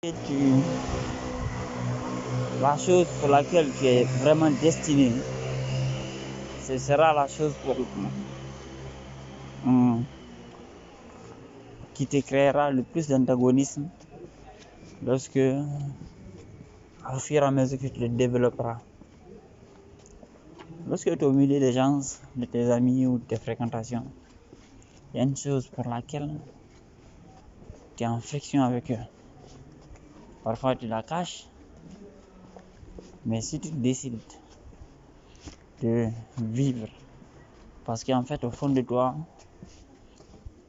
La chose pour laquelle tu es vraiment destiné, ce sera la chose qui te créera le plus d'antagonisme lorsque, au fur et à mesure que tu te développeras. Lorsque tu es au milieu des gens, de tes amis ou de tes fréquentations, il y a une chose pour laquelle tu es en friction avec eux. Parfois tu la caches, mais si tu décides de vivre, parce qu'en fait au fond de toi,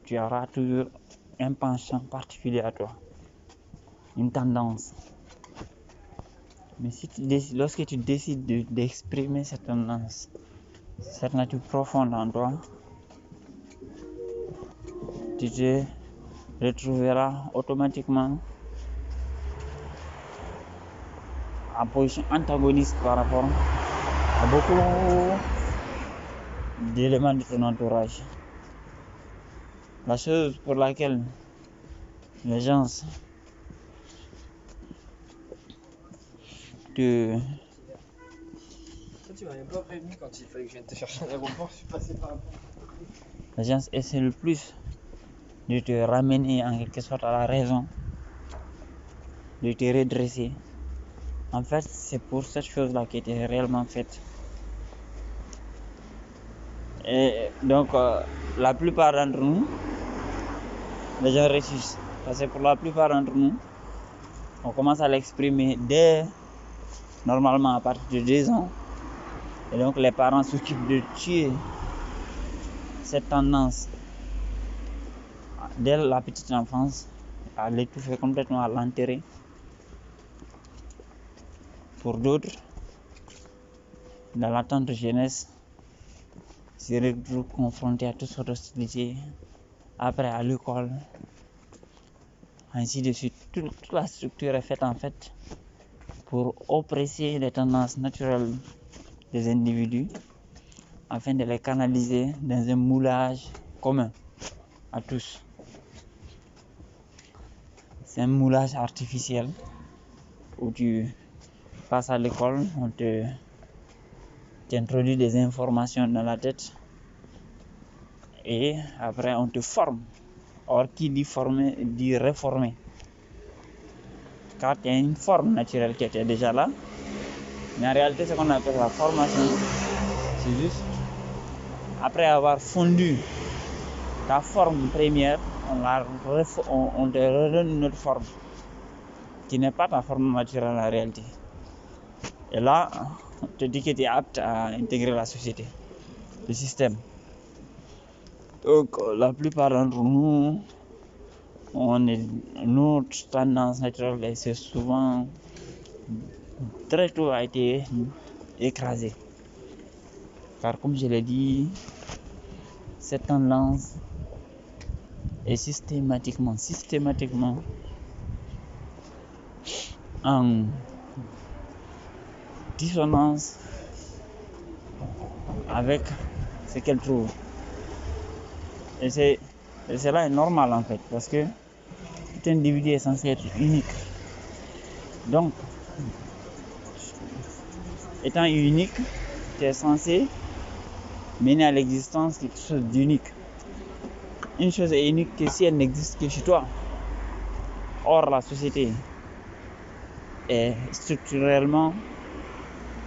tu auras toujours un penchant particulier à toi, une tendance. Mais si lorsque tu décides d'exprimer cette tendance, cette nature profonde en toi, tu te retrouveras automatiquement en position antagoniste par rapport à beaucoup d'éléments de ton entourage. La chose pour laquelle les gens te... Tu m'avais pas prévenu quand il fallait que je vienne te chercher à l'aéroport, je suis passé par là. Les gens essaient le plus de te ramener en quelque sorte à la raison, de te redresser. En fait, c'est pour cette chose-là qui était réellement faite. Et donc, la plupart d'entre nous, les gens réussissent. Parce que pour la plupart d'entre nous, on commence à l'exprimer normalement à partir de 2 ans. Et donc, les parents s'occupent de tuer cette tendance dès la petite enfance, à l'étouffer complètement, à l'enterrer. Pour d'autres, dans l'attente de jeunesse, se retrouvent confrontés à toutes sortes d'hostilités, après à l'école, ainsi de suite. Toute la structure est faite en fait pour oppresser les tendances naturelles des individus afin de les canaliser dans un moulage commun à tous. C'est un moulage artificiel où tu passes à l'école, on t'introduit des informations dans la tête et après on te forme. Or, qui dit former, dit réformer. Car il y a une forme naturelle qui était déjà là. Mais en réalité, ce qu'on appelle la formation, c'est juste, après avoir fondu ta forme première, on te redonne une autre forme, qui n'est pas ta forme naturelle en réalité. Et là, on te dit que tu es apte à intégrer la société, le système. Donc, la plupart d'entre nous, notre tendance naturelle, et c'est souvent très tôt a été écrasée. Car comme je l'ai dit, cette tendance est systématiquement en dissonance avec ce qu'elle trouve. Et cela est normal en fait, parce que tout individu est censé être unique. Donc, étant unique, tu es censé mener à l'existence quelque chose d'unique. Une chose est unique que si elle n'existe que chez toi. Or, la société est structurellement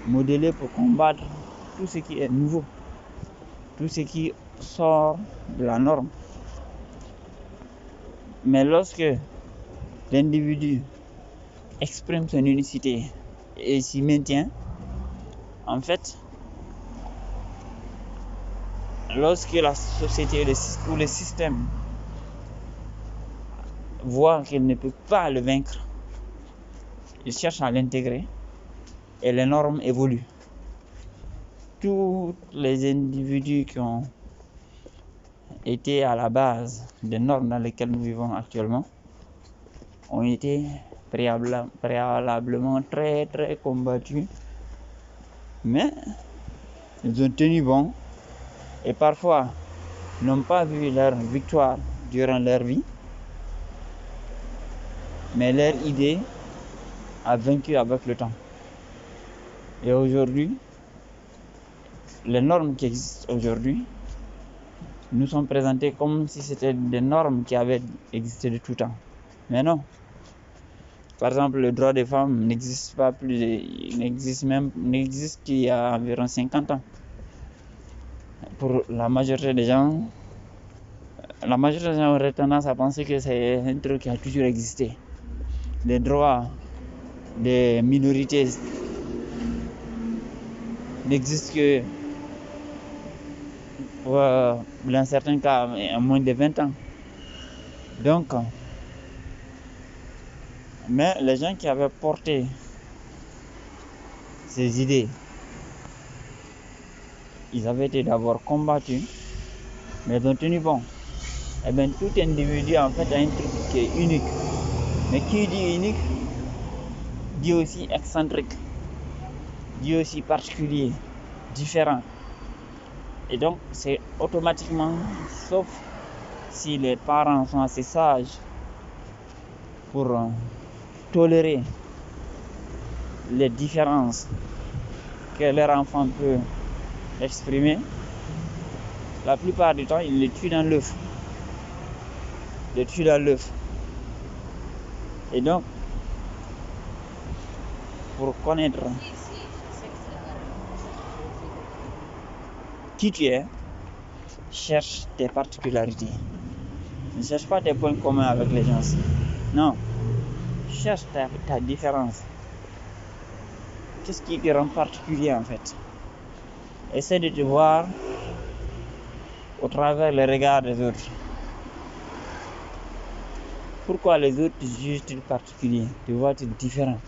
modelée pour combattre tout ce qui est nouveau, tout ce qui sort de la norme. Mais lorsque l'individu exprime son unicité et s'y maintient, en fait, lorsque la société ou le système voit qu'il ne peut pas le vaincre, il cherche à l'intégrer et les normes évoluent. Tous les individus qui ont été à la base des normes dans lesquelles nous vivons actuellement ont été préalablement très très combattus, mais ils ont tenu bon et parfois n'ont pas vu leur victoire durant leur vie, mais leur idée a vaincu avec le temps. Et aujourd'hui, les normes qui existent aujourd'hui nous sont présentées comme si c'était des normes qui avaient existé de tout temps. Mais non. Par exemple, le droit des femmes n'existe pas plus, n'existe qu'il y a environ 50 ans. Pour la majorité des gens auraient tendance à penser que c'est un truc qui a toujours existé. Les droits des minorités n'existent que dans certains cas à moins de 20 ans. Donc, mais les gens qui avaient porté ces idées, ils avaient été d'abord combattus, mais ils ont tenu bon. Et bien tout individu en fait a un truc qui est unique. Mais qui dit unique, dit aussi excentrique, dit aussi particulier, différent. Et donc c'est automatiquement, sauf si les parents sont assez sages pour tolérer les différences que leur enfant peut exprimer, la plupart du temps, ils les tuent dans l'œuf. Et donc, pour connaître qui tu es, cherche tes particularités. Ne cherche pas tes points communs avec les gens. Non. Cherche ta différence. Qu'est-ce qui te rend particulier en fait? Essaie de te voir au travers le regard des autres. Pourquoi les autres te jugent-ils particulier? Te voient-ils différent?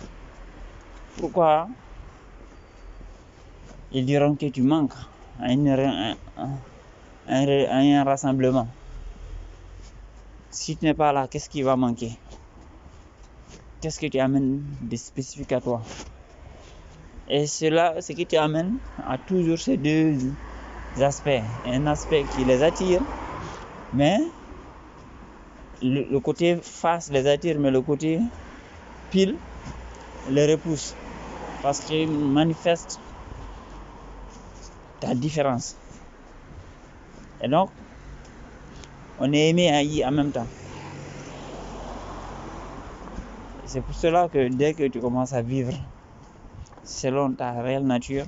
Pourquoi ils diront que tu manques à un rassemblement? Si tu n'es pas là, qu'est-ce qui va manquer? Qu'est-ce que tu amènes de spécifique à toi? Et cela, ce qui te amène à toujours ces deux aspects. Un aspect qui les attire, mais le côté face les attire, mais le côté pile les repousse. Parce qu'il manifeste ta différence. Et donc, on est aimé et haï en même temps. C'est pour cela que dès que tu commences à vivre selon ta réelle nature,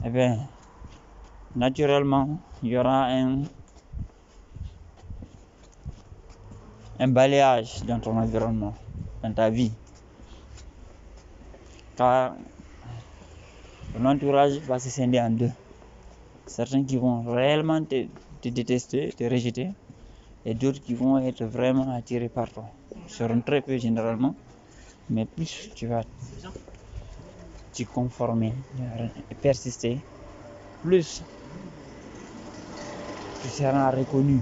eh bien, naturellement, il y aura un balayage dans ton environnement, dans ta vie. Car ton entourage va se scinder en deux. Certains qui vont réellement te détester, te rejeter, et d'autres qui vont être vraiment attirés par toi. Ils seront très peu généralement, mais plus tu vas t'y conformer et persister, plus tu seras reconnu